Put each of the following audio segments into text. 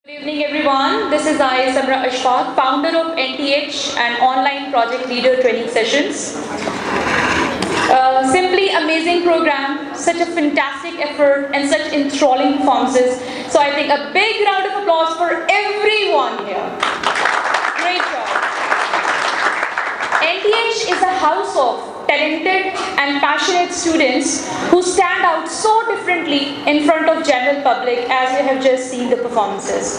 Good evening everyone, this is I, Sumra Ashfaq, founder of NTH and online project leader training sessions. Simply amazing program, such a fantastic effort and such enthralling performances. So I think a big round of applause for everyone here. Great job. NTH is a house of talented and passionate students who stand out so differently in front of general public as you have just seen the performances.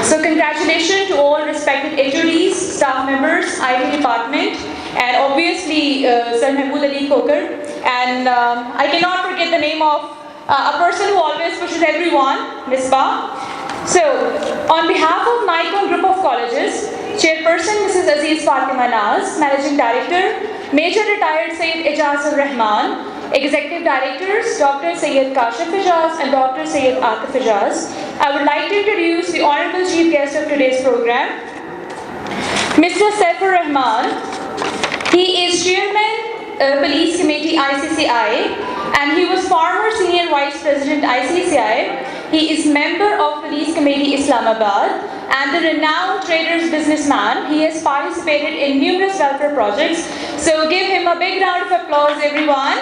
So congratulations to all respected HODs, staff members, IT department, and obviously Sir Mahmood Ali Khokar. And I cannot forget the name of a person who always pushes everyone, Ms. Ba. So on behalf of NICON Group of Colleges, Chairperson Mrs. Aziz Fatima Naz, Managing Director, Major Retired Sayyid Ijaz Ar-Rahman, Executive Directors Dr. Sayyid Kashif Ijaz and Dr. Sayyid Atif Ijaz, I would like to introduce the Honorable Chief Guest of today's program, Mr. Saifur Rahman. He is Chairman Police Committee ICCI and he was former Senior Vice President ICCI. He is member of Police Committee Islamabad and the renowned traders businessman. He has participated in numerous welfare projects. So give him a big round of applause, everyone.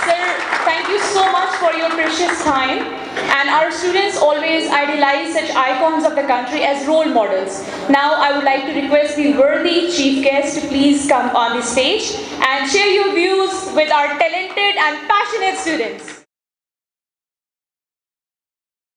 Sir, thank you so much for your precious time. And our students always idealize such icons of the country as role models. Now I would like to request the worthy chief guest to please come on the stage and share your views with our talented and passionate students.